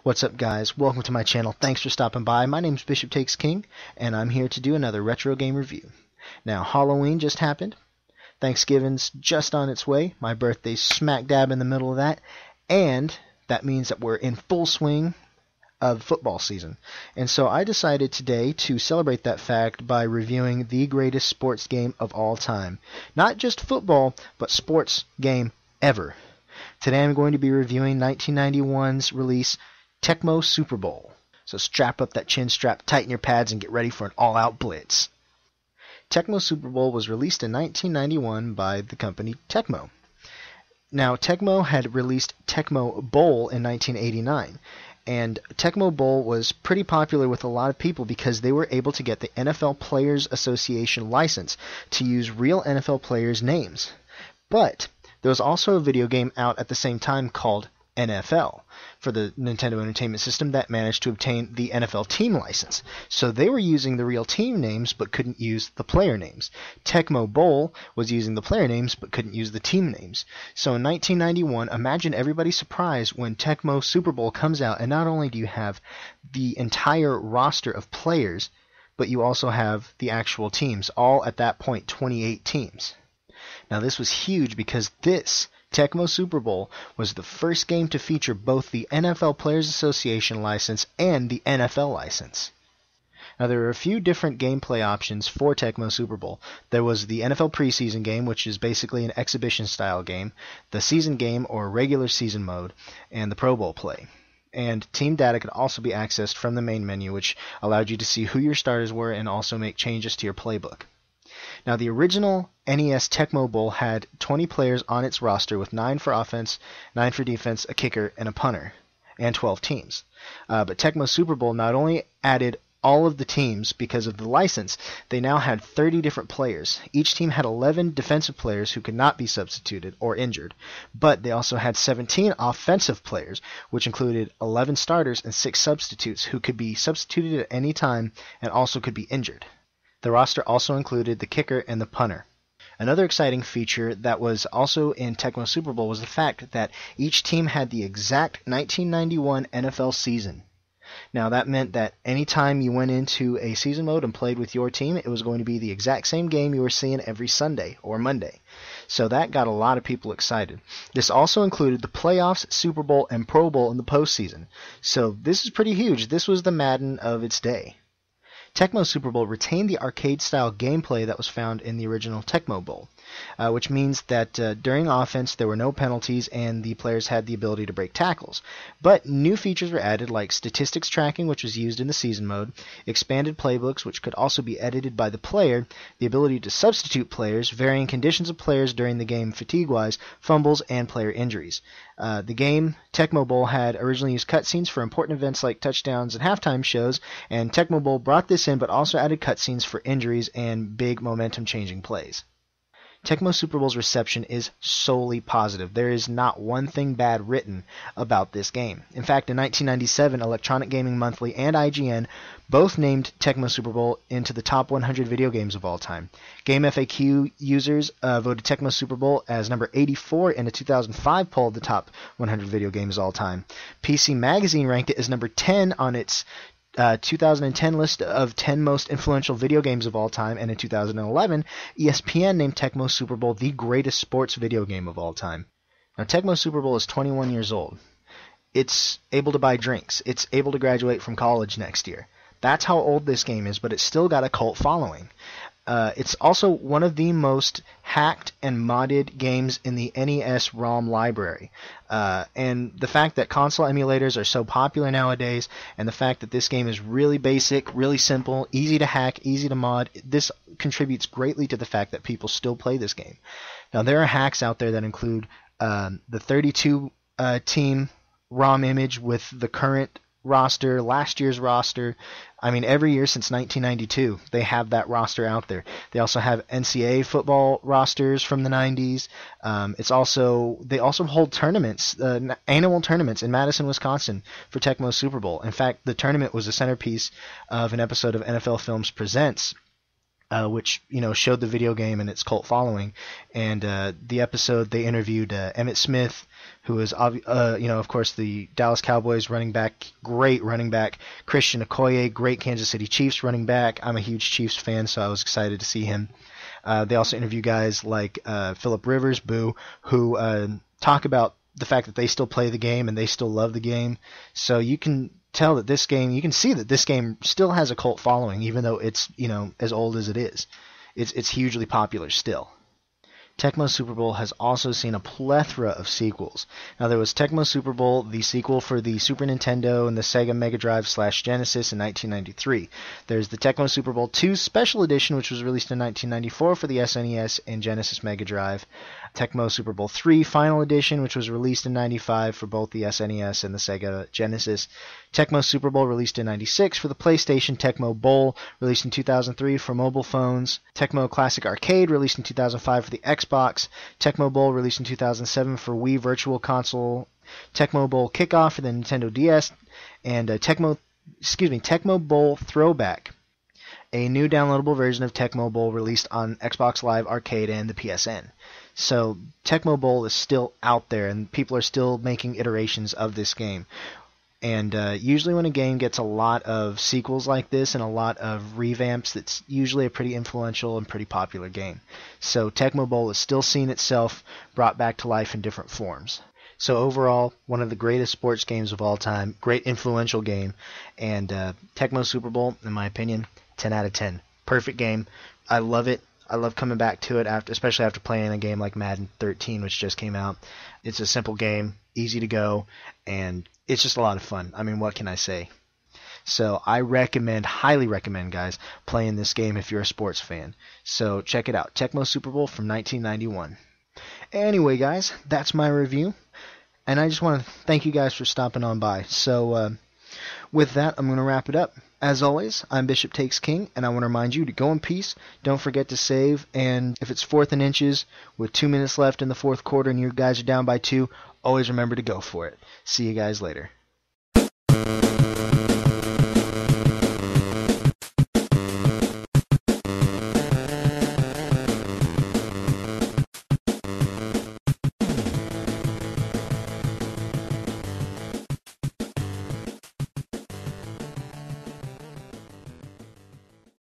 What's up, guys? Welcome to my channel. Thanks for stopping by. My name's bishoptakesking, and I'm here to do another retro game review. Now, Halloween just happened. Thanksgiving's just on its way. My birthday's smack dab in the middle of that. And that means that we're in full swing of football season. And so I decided today to celebrate that fact by reviewing the greatest sports game of all time. Not just football, but sports game ever. Today I'm going to be reviewing 1991's release, Tecmo Super Bowl. So strap up that chin strap, tighten your pads, and get ready for an all-out blitz. Tecmo Super Bowl was released in 1991 by the company Tecmo. Now, Tecmo had released Tecmo Bowl in 1989, and Tecmo Bowl was pretty popular with a lot of people because they were able to get the NFL Players Association license to use real NFL players' names. But there was also a video game out at the same time called NFL for the Nintendo Entertainment System that managed to obtain the NFL team license. So they were using the real team names but couldn't use the player names. Tecmo Bowl was using the player names but couldn't use the team names. So in 1991, imagine everybody's surprise when Tecmo Super Bowl comes out, and not only do you have the entire roster of players, but you also have the actual teams, all at that point 28 teams. Now this was huge because this Tecmo Super Bowl was the first game to feature both the NFL Players Association license and the NFL license. Now there were a few different gameplay options for Tecmo Super Bowl. There was the NFL preseason game, which is basically an exhibition style game, the season game or regular season mode, and the Pro Bowl play. And team data could also be accessed from the main menu, which allowed you to see who your starters were and also make changes to your playbook. Now, the original NES Tecmo Bowl had 20 players on its roster with 9 for offense, 9 for defense, a kicker, and a punter, and 12 teams. But Tecmo Super Bowl not only added all of the teams because of the license, they now had 30 different players. Each team had 11 defensive players who could not be substituted or injured, but they also had 17 offensive players, which included 11 starters and 6 substitutes who could be substituted at any time and also could be injured. The roster also included the kicker and the punter. Another exciting feature that was also in Tecmo Super Bowl was the fact that each team had the exact 1991 NFL season. Now that meant that anytime you went into a season mode and played with your team, it was going to be the exact same game you were seeing every Sunday or Monday. So that got a lot of people excited. This also included the playoffs, Super Bowl, and Pro Bowl in the postseason. So this is pretty huge. This was the Madden of its day. Tecmo Super Bowl retained the arcade-style gameplay that was found in the original Tecmo Bowl, which means that during offense there were no penalties and the players had the ability to break tackles. But new features were added like statistics tracking, which was used in the season mode, expanded playbooks, which could also be edited by the player, the ability to substitute players, varying conditions of players during the game fatigue-wise, fumbles, and player injuries. The game, Tecmo Bowl, had originally used cutscenes for important events like touchdowns and halftime shows, and Tecmo Bowl brought this in but also added cutscenes for injuries and big momentum-changing plays. Tecmo Super Bowl's reception is solely positive. There is not one thing bad written about this game. In fact, in 1997, Electronic Gaming Monthly and IGN both named Tecmo Super Bowl into the top 100 video games of all time. Game FAQ users voted Tecmo Super Bowl as number 84 in a 2005 poll of the top 100 video games of all time. PC Magazine ranked it as number 10 on its 2010 list of 10 most influential video games of all time, and in 2011, ESPN named Tecmo Super Bowl the greatest sports video game of all time. Now, Tecmo Super Bowl is 21 years old. It's able to buy drinks. It's able to graduate from college next year. That's how old this game is, but it's still got a cult following. It's also one of the most hacked and modded games in the NES ROM library. And the fact that console emulators are so popular nowadays, and the fact that this game is really basic, really simple, easy to hack, easy to mod, this contributes greatly to the fact that people still play this game. Now, there are hacks out there that include the 32 team ROM image with the current roster, last year's roster. I mean, every year since 1992, they have that roster out there. They also have NCAA football rosters from the 90s. They also hold tournaments, annual tournaments in Madison, Wisconsin for Tecmo Super Bowl. In fact, the tournament was the centerpiece of an episode of NFL Films Presents, which showed the video game and its cult following. And the episode, they interviewed Emmitt Smith, who is of course the Dallas Cowboys running back, great running back. Christian Okoye, great Kansas City Chiefs running back. I'm a huge Chiefs fan, so I was excited to see him. They also interview guys like Phillip Rivers, Boo, who talk about the fact that they still play the game and they still love the game. So you can tell that this game, you can see that this game still has a cult following, even though it's as old as it is. It's hugely popular still. Tecmo Super Bowl has also seen a plethora of sequels. Now, there was Tecmo Super Bowl, the sequel for the Super Nintendo and the Sega Mega Drive / Genesis in 1993. There's the Tecmo Super Bowl 2 Special Edition, which was released in 1994 for the SNES and Genesis Mega Drive. Tecmo Super Bowl 3 Final Edition, which was released in 95 for both the SNES and the Sega Genesis. Tecmo Super Bowl released in 96 for the PlayStation. Tecmo Bowl released in 2003 for mobile phones. Tecmo Classic Arcade released in 2005 for the Xbox. Tecmo Bowl released in 2007 for Wii Virtual Console. Tecmo Bowl Kickoff for the Nintendo DS. And Tecmo Bowl Throwback, a new downloadable version of Tecmo Bowl released on Xbox Live Arcade and the PSN. So Tecmo Bowl is still out there, and people are still making iterations of this game. And usually when a game gets a lot of sequels like this and a lot of revamps, that's usually a pretty influential and pretty popular game. So Tecmo Bowl is still seeing itself brought back to life in different forms. So overall, one of the greatest sports games of all time, great influential game, and Tecmo Super Bowl, in my opinion, 10 out of 10. Perfect game. I love it. I love coming back to it, especially after playing a game like Madden 13, which just came out. It's a simple game, easy to go, and it's just a lot of fun. I mean, what can I say? So I highly recommend, guys, playing this game if you're a sports fan. So check it out, Tecmo Super Bowl from 1991. Anyway, guys, that's my review, and I just want to thank you guys for stopping on by. So with that, I'm going to wrap it up. As always, I'm Bishop Takes King, and I want to remind you to go in peace, don't forget to save, and if it's 4th and inches with 2 minutes left in the fourth quarter and you guys are down by 2, always remember to go for it. See you guys later.